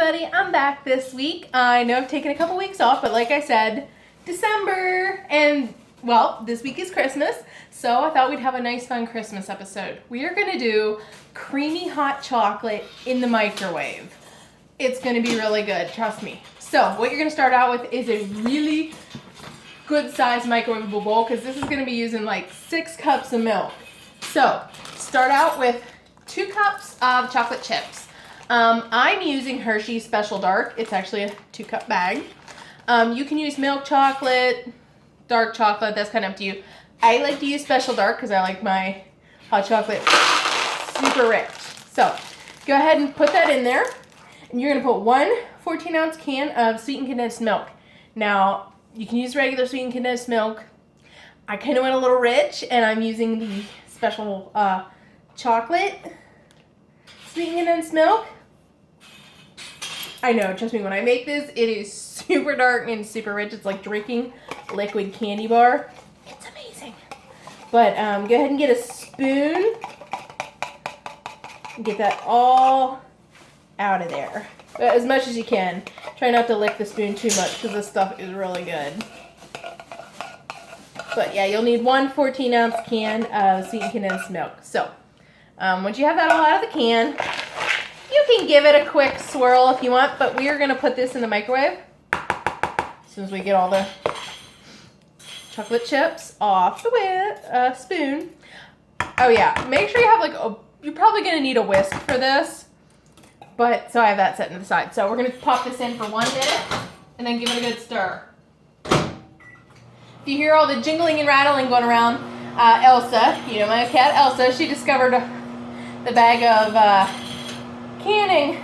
everybody, I'm back this week. I know I've taken a couple weeks off, but like I said, December, and well, this week is Christmas, so I thought we'd have a nice fun Christmas episode. We are going to do creamy hot chocolate in the microwave. It's going to be really good, trust me. So what you're going to start out with is a really good sized microwavable bowl, because this is going to be using like 6 cups of milk. So start out with 2 cups of chocolate chips. I'm using Hershey's Special Dark. It's actually a 2-cup bag. You can use milk chocolate, dark chocolate, that's kind of up to you. I like to use Special Dark because I like my hot chocolate super rich. So go ahead and put that in there. And you're going to put 1 14-ounce can of sweetened condensed milk. Now, you can use regular sweetened condensed milk. I kind of went a little rich, and I'm using the special chocolate sweetened condensed milk. I know, trust me, when I make this, it is super dark and super rich. It's like drinking liquid candy bar. It's amazing. But go ahead and get a spoon. Get that all out of there. As much as you can. Try not to lick the spoon too much because this stuff is really good. But yeah, you'll need 1 14-ounce can of sweetened condensed milk. So, once you have that all out of the can, you can give it a quick swirl if you want, but we are going to put this in the microwave as soon as we get all the chocolate chips off the spoon. Oh yeah, make sure you have you're probably going to need a whisk for this, but so I have that set to the side. So we're going to pop this in for 1 minute and then give it a good stir. If you hear all the jingling and rattling going around, Elsa, you know my cat Elsa, she discovered the bag of canning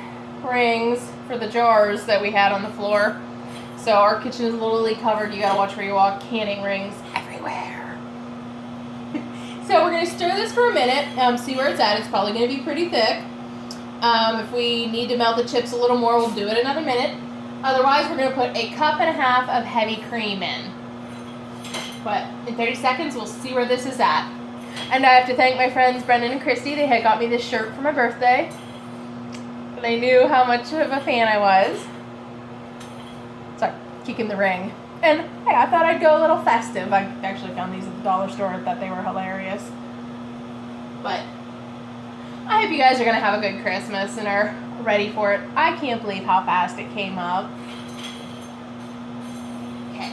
rings for the jars that we had on the floor. So our kitchen is literally covered. You gotta watch where you walk. Canning rings everywhere. So we're gonna stir this for a minute. See where it's at. It's probably gonna be pretty thick. If we need to melt the chips a little more, we'll do it another minute. Otherwise, we're gonna put 1.5 cups of heavy cream in. But in 30 seconds, we'll see where this is at. And I have to thank my friends Brendan and Christy. They had got me this shirt for my birthday. They knew how much of a fan I was. Sorry, kicking the ring. And hey, I thought I'd go a little festive. I actually found these at the dollar store. I thought they were hilarious. But I hope you guys are going to have a good Christmas and are ready for it. I can't believe how fast it came up. Okay.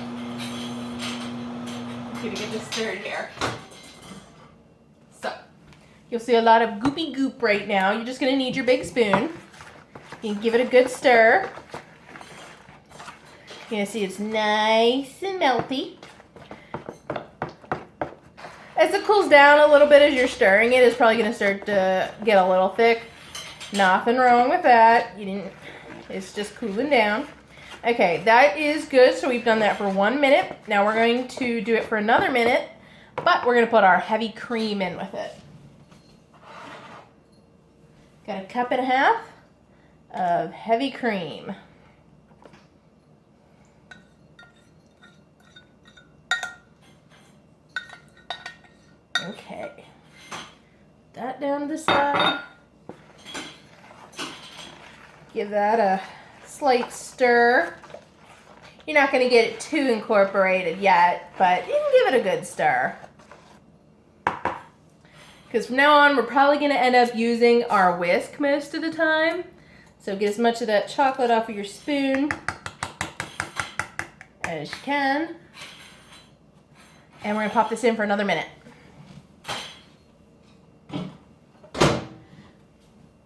I'm going to get this stirred here. So, you'll see a lot of goopy goop right now. You're just going to need your big spoon. You can give it a good stir. You're going to see it's nice and melty. As it cools down a little bit as you're stirring it, it's probably going to start to get a little thick. Nothing wrong with that. It's just cooling down. Okay, that is good. So we've done that for 1 minute. Now we're going to do it for another minute, but we're going to put our heavy cream in with it. Got 1.5 cups of heavy cream. Okay, that down to the side. Give that a slight stir. You're not going to get it too incorporated yet, but you can give it a good stir. Because from now on, we're probably going to end up using our whisk most of the time. So get as much of that chocolate off of your spoon as you can. And we're going to pop this in for another minute.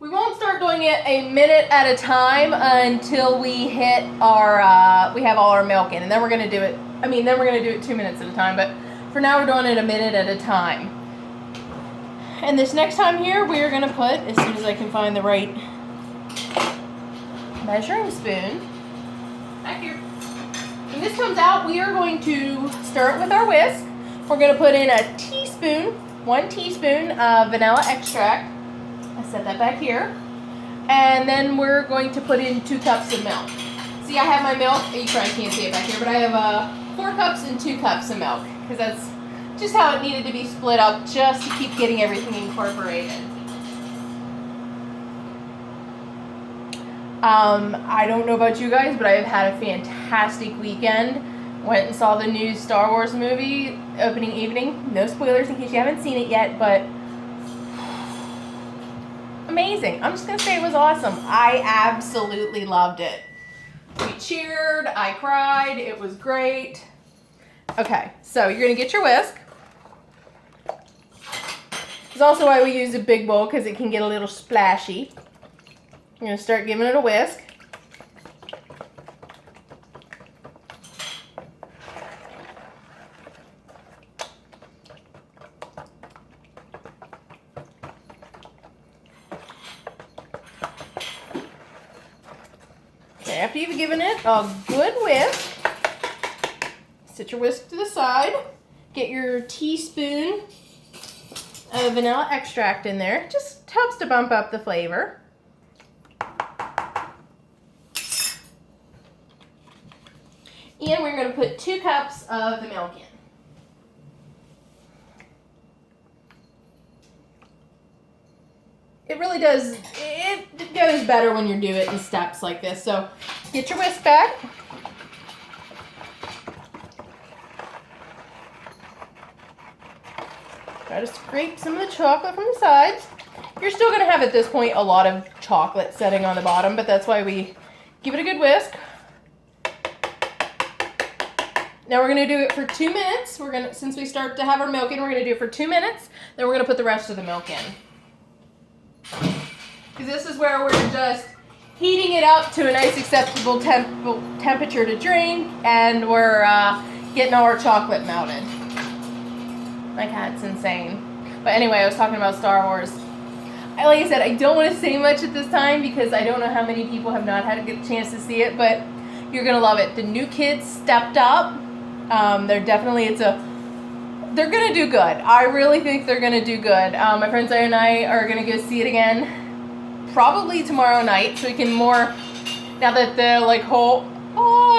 We won't start doing it a minute at a time until we hit our, we have all our milk in. And then we're going to do it, then we're going to do it 2 minutes at a time. But for now, we're doing it a minute at a time. And this next time here, we are going to put, as soon as I can find the right measuring spoon, back here. When this comes out, we are going to stir it with our whisk. We're going to put in a teaspoon, 1 teaspoon of vanilla extract. I set that back here. And then we're going to put in 2 cups of milk. See, I have my milk, you probably can't see it back here, but I have 4 cups and 2 cups of milk, because that's just how it needed to be split up, just to keep getting everything incorporated. I don't know about you guys, but I've had a fantastic weekend. Went and saw the new Star Wars movie opening evening. No spoilers in case you haven't seen it yet, but amazing. I'm just going to say it was awesome. I absolutely loved it. We cheered. I cried. It was great. Okay, so you're going to get your whisk. It's also why we use a big bowl, because it can get a little splashy. You're going to start giving it a whisk. Okay, after you've given it a good whisk, set your whisk to the side. Get your teaspoon of vanilla extract in there. Just helps to bump up the flavor. And we're going to put 2 cups of the milk in. It really does, it goes better when you do it in steps like this. So get your whisk back. Try to scrape some of the chocolate from the sides. You're still going to have at this point a lot of chocolate setting on the bottom, but that's why we give it a good whisk. Now we're going to do it for 2 minutes. Since we start to have our milk in, we're going to do it for 2 minutes. Then we're going to put the rest of the milk in. Because this is where we're just heating it up to a nice acceptable temperature to drink, and we're getting all our chocolate melted. My cat's insane. But anyway, I was talking about Star Wars. Like I said, I don't want to say much at this time because I don't know how many people have not had a good chance to see it, but you're going to love it. The new kids stepped up. They're going to do good. I really think they're going to do good. My friends and I are going to go see it again probably tomorrow night, so we can now that the whole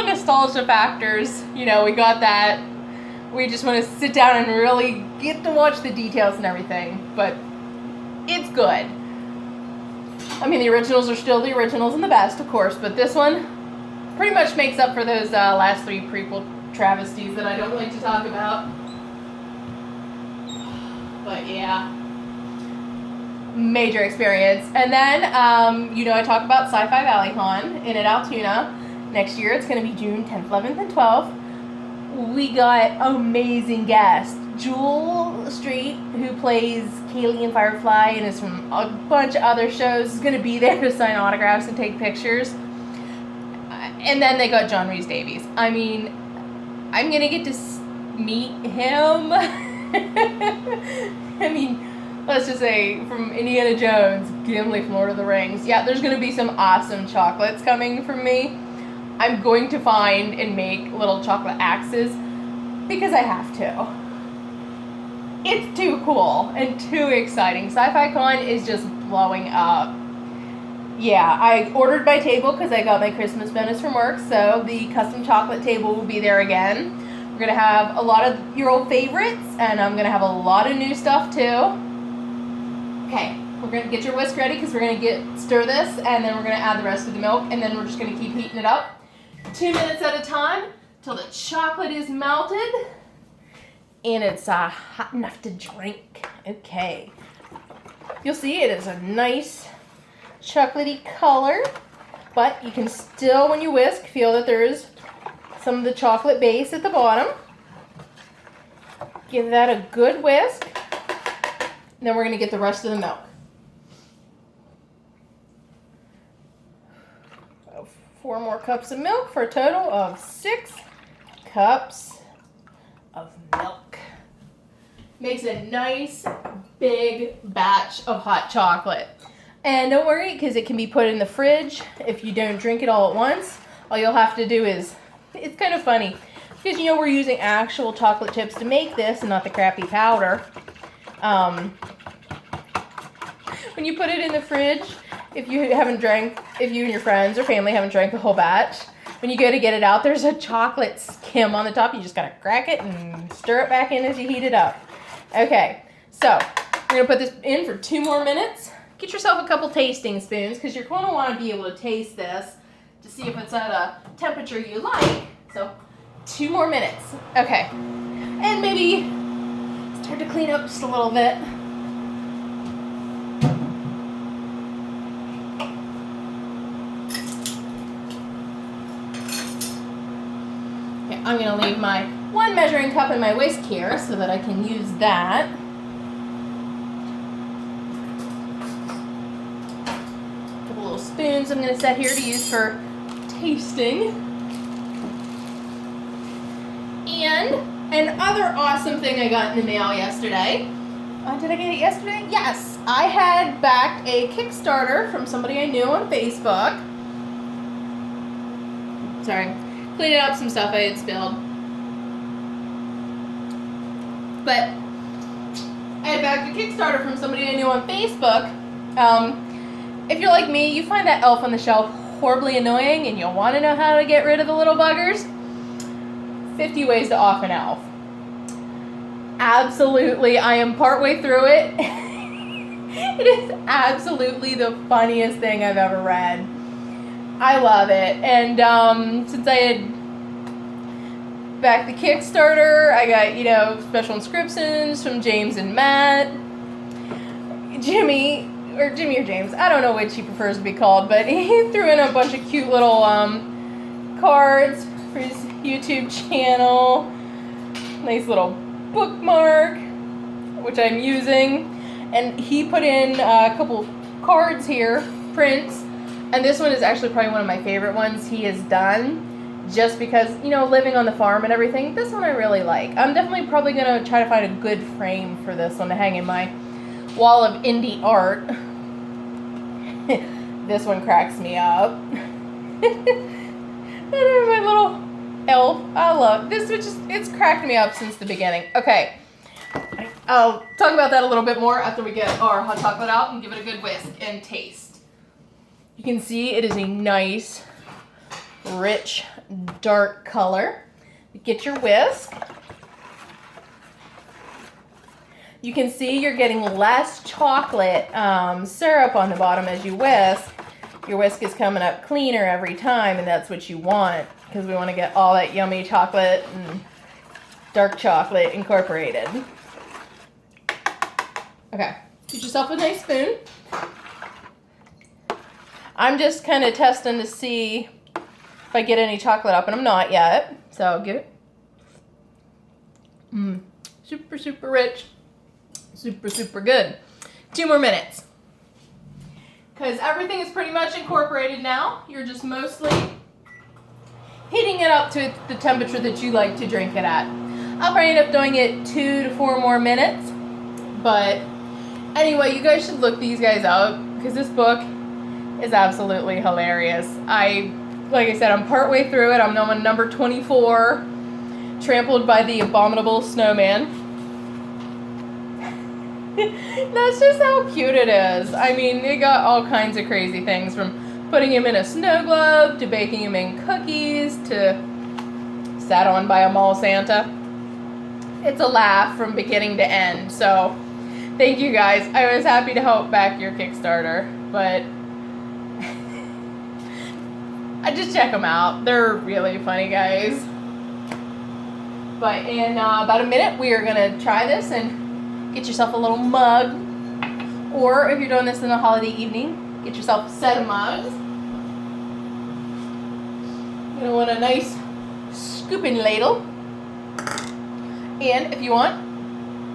nostalgia factors, we got that. We just want to sit down and really get to watch the details and everything, but it's good. I mean, the originals are still the originals and the best, of course, but this one pretty much makes up for those last 3 prequel travesties that I don't like to talk about. But yeah, major experience. And then, I talk about Sci-Fi Valley Con in Altoona. Next year, it's going to be June 10th, 11th, and 12th. We got amazing guests. Jewel Street, who plays Kaylee in Firefly and is from a bunch of other shows, is going to be there to sign autographs and take pictures. And then they got John Rhys Davies. I mean, I'm going to get to meet him. I mean, let's just say from Indiana Jones, Gimli from Lord of the Rings. Yeah, there's going to be some awesome chocolates coming from me. I'm going to find and make little chocolate axes because I have to. It's too cool and too exciting. Sci-Fi Con is just blowing up. Yeah, I ordered my table because I got my Christmas bonus from work, so the custom chocolate table will be there again. We're going to have a lot of your old favorites, and I'm going to have a lot of new stuff too. Okay, we're going to get your whisk ready because we're going to stir this, and then we're going to add the rest of the milk, and then we're just going to keep heating it up 2 minutes at a time till the chocolate is melted and it's hot enough to drink. Okay, you'll see it is a nice chocolatey color, but you can still, when you whisk, feel that there is some of the chocolate base at the bottom. Give that a good whisk. Then we're going to get the rest of the milk. 4 more cups of milk for a total of 6 cups of milk. Makes a nice big batch of hot chocolate. And don't worry, because it can be put in the fridge if you don't drink it all at once. All you'll have to do is, it's kind of funny, because we're using actual chocolate chips to make this and not the crappy powder. When you put it in the fridge, if you and your friends or family haven't drank the whole batch, when you go to get it out, there's a chocolate skim on the top. You just gotta crack it and stir it back in as you heat it up. Okay, so we're gonna put this in for 2 more minutes get yourself a couple tasting spoons because you're going to want to be able to taste this to see if it's at a temperature you like. So 2 more minutes. Okay. And maybe start to clean up just a little bit. Okay, I'm going to leave my 1 measuring cup in my whisk here so that I can use that. A couple little spoons I'm going to set here to use for tasting. And another awesome thing I got in the mail yesterday. Did I get it yesterday? Yes. I had backed a Kickstarter from somebody I knew on Facebook. Sorry. Cleaning up some stuff I had spilled. But I had backed a Kickstarter from somebody I knew on Facebook. If you're like me, you find that elf on the shelf horribly annoying and you'll want to know how to get rid of the little buggers. 50 ways to off an elf. Absolutely, I am partway through it. It is absolutely the funniest thing I've ever read. I love it. And since I had backed the Kickstarter, I got, special inscriptions from James and Matt. Jimmy or James, I don't know which he prefers to be called, but he threw in a bunch of cute little cards for his YouTube channel. Nice little bookmark, which I'm using. And he put in a couple cards here, prints. And this one is actually probably one of my favorite ones he has done. Just because, living on the farm and everything, this one I really like. I'm definitely probably going to try to find a good frame for this one to hang in my wall of indie art. This one cracks me up. And my little elf. I love this. It's cracked me up since the beginning. Okay. I'll talk about that a little bit more after we get our hot chocolate out and give it a good whisk and taste. You can see it is a nice, rich, dark color. Get your whisk. You can see you're getting less chocolate syrup on the bottom as you whisk. Your whisk is coming up cleaner every time, and that's what you want because we want to get all that yummy chocolate and dark chocolate incorporated. Okay, get yourself a nice spoon. I'm just kind of testing to see if I get any chocolate up, and I'm not yet. So I'll give it. Super, super rich. Super, super good. 2 more minutes. Because everything is pretty much incorporated now. You're just mostly heating it up to the temperature that you like to drink it at. I'll probably end up doing it 2 to 4 more minutes. But anyway, you guys should look these guys up because this book is absolutely hilarious. Like I said, I'm partway through it. I'm on number 24, Trampled by the Abominable Snowman. That's just how cute it is. I mean, they got all kinds of crazy things from putting him in a snow globe to baking him in cookies to sat on by a mall Santa. It's a laugh from beginning to end. So thank you guys. I was happy to help back your Kickstarter, but I just check them out. They're really funny, guys. But in about a minute, we are going to try this and get yourself a little mug. Or if you're doing this in a holiday evening, get yourself a set of mugs. You're going to want a nice scooping ladle. And if you want,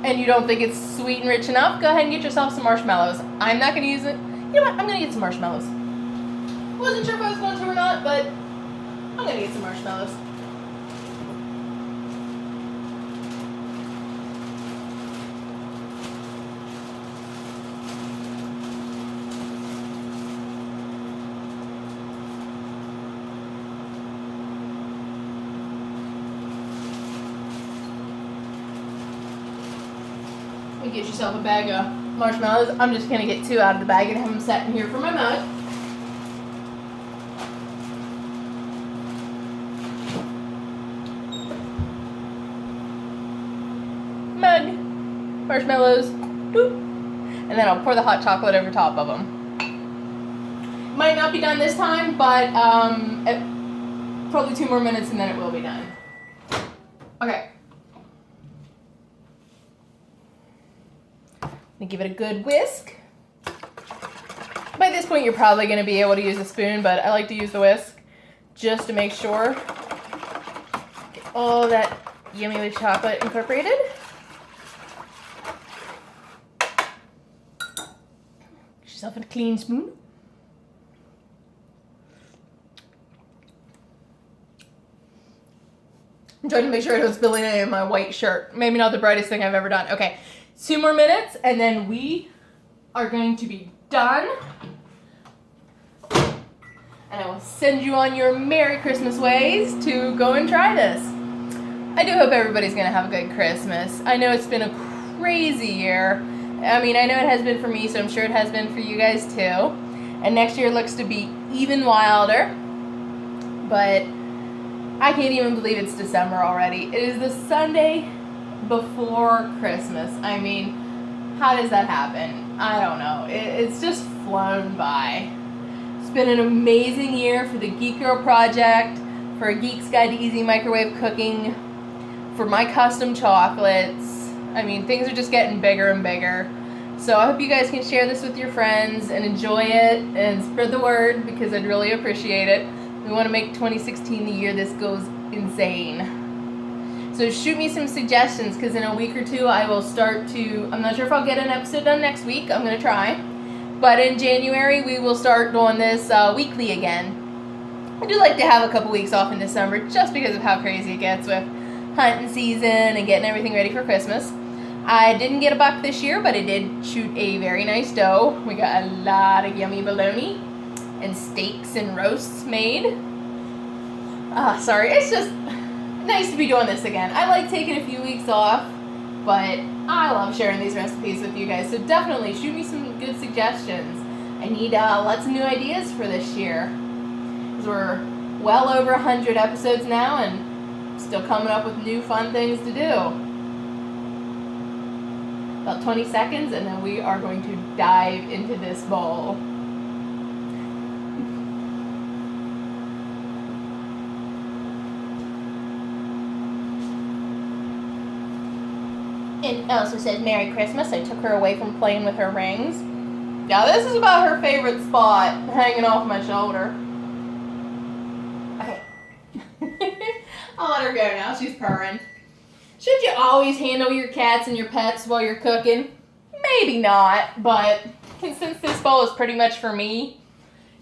and you don't think it's sweet and rich enough, go ahead and get yourself some marshmallows. I'm not going to use it. You know what? I'm going to get some marshmallows. Wasn't sure if I was going to or not, but I'm going to get some marshmallows. You get yourself a bag of marshmallows. I'm just going to get 2 out of the bag and have them set in here for my mug. Mug, marshmallows, boop. and then I'll pour the hot chocolate over top of them. Might not be done this time, but probably 2 more minutes and then it will be done. Okay. Give it a good whisk. By this point, you're probably going to be able to use a spoon, but I like to use the whisk just to make sure get all that yummy with chocolate incorporated. Get yourself a clean spoon. I'm trying to make sure I don't spill any of my white shirt. Maybe not the brightest thing I've ever done. Okay, 2 more minutes and then we are going to be done. And I will send you on your Merry Christmas ways to go and try this. I do hope everybody's gonna have a good Christmas. I know it's been a crazy year. I mean, I know it has been for me, so I'm sure it has been for you guys too. And next year looks to be even wilder. But I can't even believe it's December already. It is the Sunday before Christmas. I mean, how does that happen? I don't know. It's just flown by. It's been an amazing year for the Geek Girl Project, for a Geek's Guide to Easy Microwave Cooking, for my custom chocolates. I mean, things are just getting bigger and bigger. So I hope you guys can share this with your friends and enjoy it and spread the word because I'd really appreciate it. We want to make 2016 the year this goes insane. So shoot me some suggestions because in a week or 2 I will start to, I'm not sure if I'll get an episode done next week, I'm going to try. But in January we will start doing this weekly again. I do like to have a couple weeks off in December just because of how crazy it gets with hunting season and getting everything ready for Christmas. I didn't get a buck this year, but I did shoot a very nice doe. We got a lot of yummy bologna and steaks and roasts made. Sorry, it's just nice to be doing this again. I like taking a few weeks off, but I love sharing these recipes with you guys, so definitely shoot me some good suggestions. I need lots of new ideas for this year, because we're well over 100 episodes now and still coming up with new fun things to do. About 20 seconds and then we are going to dive into this bowl. It also says Merry Christmas. I took her away from playing with her rings. Now this is about her favorite spot, hanging off my shoulder. Okay. I'll let her go now, she's purring. Should you always handle your cats and your pets while you're cooking? Maybe not, but since this bowl is pretty much for me,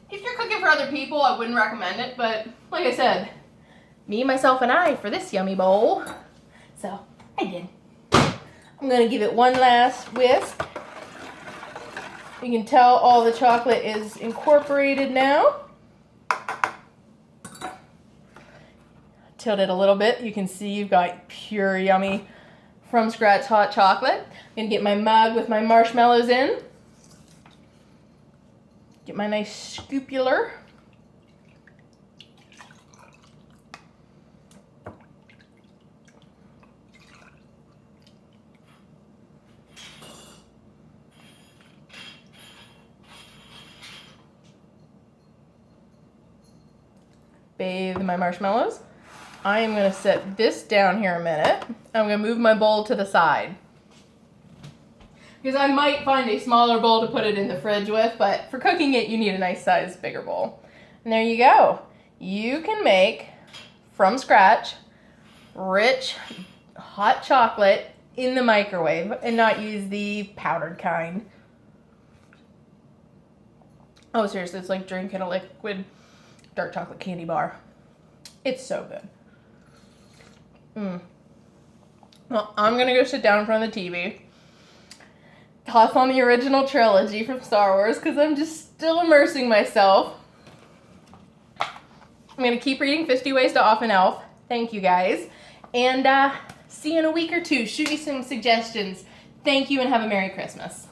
if you're cooking for other people, I wouldn't recommend it, but like I said, me, myself, and I for this yummy bowl. So, I did. I'm going to give it one last whisk. You can tell all the chocolate is incorporated now. Tilt it a little bit. You can see you've got pure yummy from scratch hot chocolate. I'm going to get my mug with my marshmallows in. Get my nice scoopula. Bathe my marshmallows. I am going to set this down here a minute. I'm going to move my bowl to the side. Because I might find a smaller bowl to put it in the fridge with, but for cooking it, you need a nice size bigger bowl. And there you go. You can make, from scratch, rich, hot chocolate in the microwave and not use the powdered kind. Oh, seriously, it's like drinking a liquid dark chocolate candy bar. It's so good. Well, I'm going to go sit down in front of the TV. Toss on the original trilogy from Star Wars because I'm just still immersing myself. I'm going to keep reading 50 Ways to Off an Elf. Thank you guys. And see you in a week or 2. Shoot me some suggestions. Thank you and have a Merry Christmas.